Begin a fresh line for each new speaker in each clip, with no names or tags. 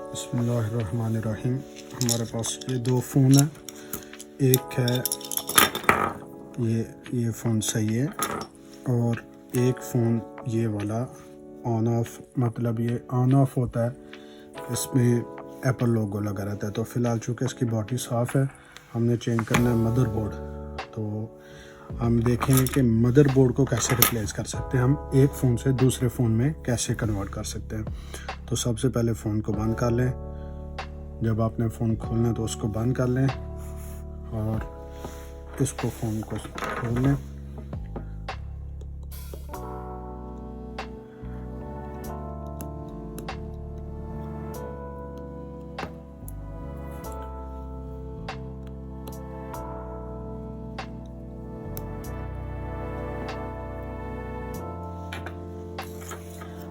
बिस्मिल्लाहिर्रहमानिर्रहीम। हमारे पास ये दो फ़ोन है। एक है ये फ़ोन सही है, और एक फ़ोन ये वाला ऑन ऑफ, मतलब ये ऑन ऑफ होता है, इसमें एप्पल लोगो लगा रहता है। तो फ़िलहाल चूँकि इसकी बॉडी साफ़ है, हमने चेंज करना है मदरबोर्ड। तो हम देखेंगे कि मदरबोर्ड को कैसे रिप्लेस कर सकते हैं, हम एक फ़ोन से दूसरे फ़ोन में कैसे कन्वर्ट कर सकते हैं। तो सबसे पहले फ़ोन को बंद कर लें। जब आपने फ़ोन खोलना है तो उसको बंद कर लें और इसको फ़ोन को खोल लें।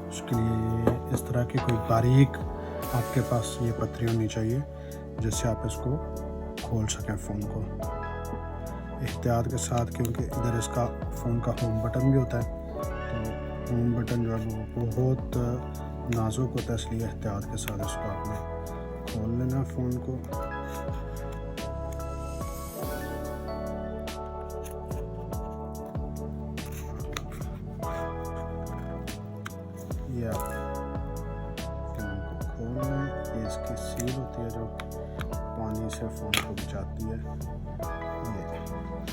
उसके लिए इस तरह की कोई बारीक आपके पास ये पत्थरी होनी चाहिए जिससे आप इसको खोल सकें फ़ोन को एहतियात के साथ, क्योंकि इधर इसका फ़ोन का होम बटन भी होता है। तो होम बटन जो है वो बहुत नाजुक होता है, इसलिए एहतियात के साथ इसको आपने खोल लेना फ़ोन को। ये आप फ़ोन को खोल लें। ये इसकी सील होती है जो पानी से फ़ोन को बचाती है।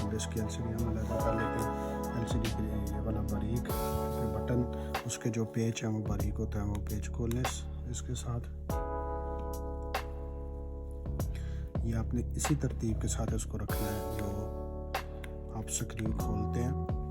और इसकी LCD हम अलग कर लेते हैं। LCD के लिए ये वाला बारीक बटन, उसके जो पेच हैं वो बारीक होता है, वो पेच खोल लें इसके साथ। ये आपने इसी तरतीब के साथ इसको रखना है जो आप स्क्रीन खोलते हैं।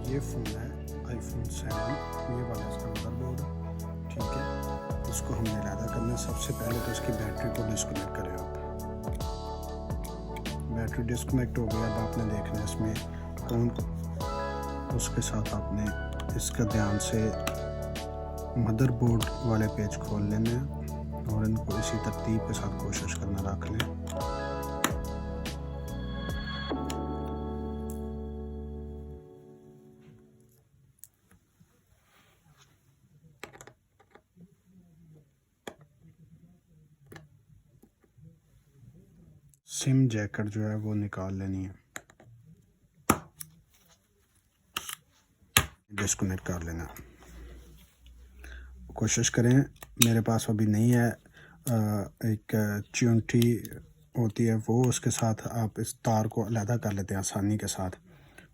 ये फ़ोन है iPhone 7, ये वाला इसका मदरबोर्ड, ठीक है। इसको हमने अलहदा करना है। सबसे पहले तो इसकी बैटरी को डिस्कनेक्ट करें आप। बैटरी डिस्कनेक्ट हो गया। अब आपने देखना है इसमें कौन, उसके साथ आपने इसका ध्यान से मदरबोर्ड वाले पेज खोल लेने हैं और इनको इसी तरतीब के साथ कोशिश करना रख लें। सिम जैकेट जो है वो निकाल लेनी है, डिस्कनेक्ट कर लेना। कोशिश करें, मेरे पास अभी नहीं है, एक चिमटी होती है वो, उसके साथ आप इस तार को अलहदा कर लेते हैं आसानी के साथ।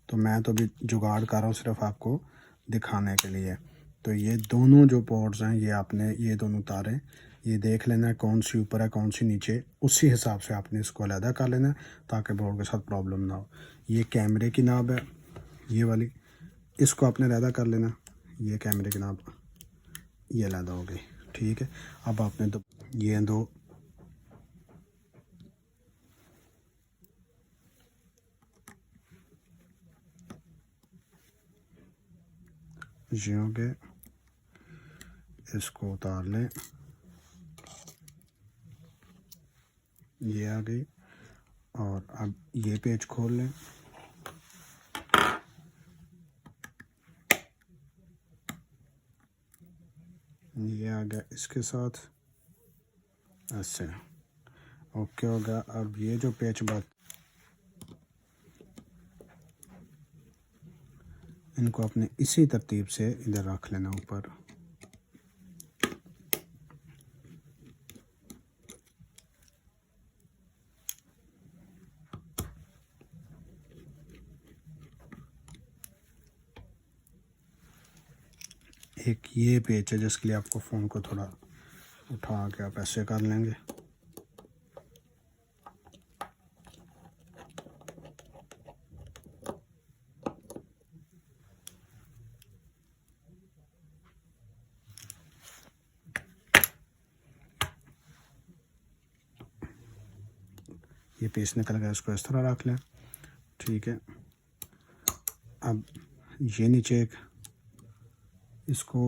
तो मैं तो अभी जुगाड़ कर रहा हूँ सिर्फ आपको दिखाने के लिए। तो ये दोनों जो पोर्ट्स हैं, ये आपने ये दोनों तारें ये देख लेना है कौन सी ऊपर है कौन सी नीचे, उसी हिसाब से आपने इसको अलहदा कर लेना है ताकि बोर्ड के साथ प्रॉब्लम ना हो। ये कैमरे की नाब है, ये वाली, इसको आपने अलहदा कर लेना। ये कैमरे की नाब ये अलहदा हो गई, ठीक है। अब आपने तो ये दो ये हो गए, इसको उतार लें, ये आ गई। और अब ये पेज खोल लें, ये आ गया इसके साथ ऐसे। ओके हो गया। अब ये जो पेच बात, इनको अपने इसी तरतीब से इधर रख लेना ऊपर। एक ये पेच है जिसके लिए आपको फ़ोन को थोड़ा उठा के आप ऐसे कर लेंगे। ये पीस निकल गया, इसको इस तरह रख लें। ठीक है। अब ये नीचे एक, इसको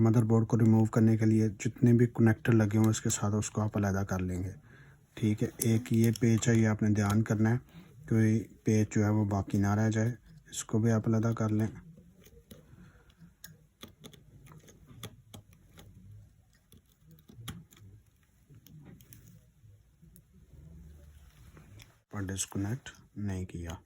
मदरबोर्ड को रिमूव करने के लिए जितने भी कनेक्टर लगे हों इसके साथ उसको आप अलग कर लेंगे। ठीक है। एक ये पेच है, ये आपने ध्यान करना है कोई पेच जो है वो बाकी ना रह जाए, इसको भी आप अलग कर लें। पर डिस्कनेक्ट नहीं किया।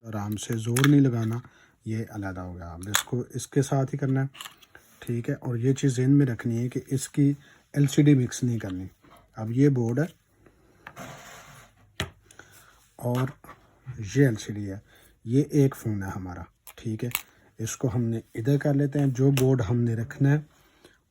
आराम से, ज़ोर नहीं लगाना, ये अलहदा हो गया। अब इसको इसके साथ ही करना है। ठीक है। और ये चीज़ ज़हन में रखनी है कि इसकी एलसीडी मिक्स नहीं करनी। अब ये बोर्ड है और ये एलसीडी है, ये एक फ़ोन है हमारा। ठीक है। इसको हमने इधर कर लेते हैं। जो बोर्ड हमने रखना है,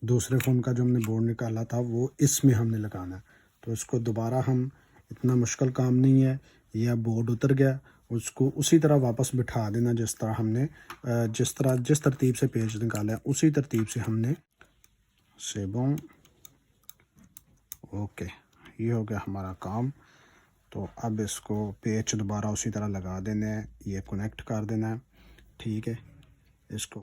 दूसरे फ़ोन का जो हमने बोर्ड निकाला था वो इसमें हमने लगाना है। तो इसको दोबारा हम, इतना मुश्किल काम नहीं है। ये अब बोर्ड उतर गया, उसको उसी तरह वापस बिठा देना जिस तरह हमने जिस तरतीब से पेज निकाला है उसी तरतीब से हमने सेबों। ओके, ये हो गया हमारा काम। तो अब इसको पेच दोबारा उसी तरह लगा देना है, ये कनेक्ट कर देना है। ठीक है। इसको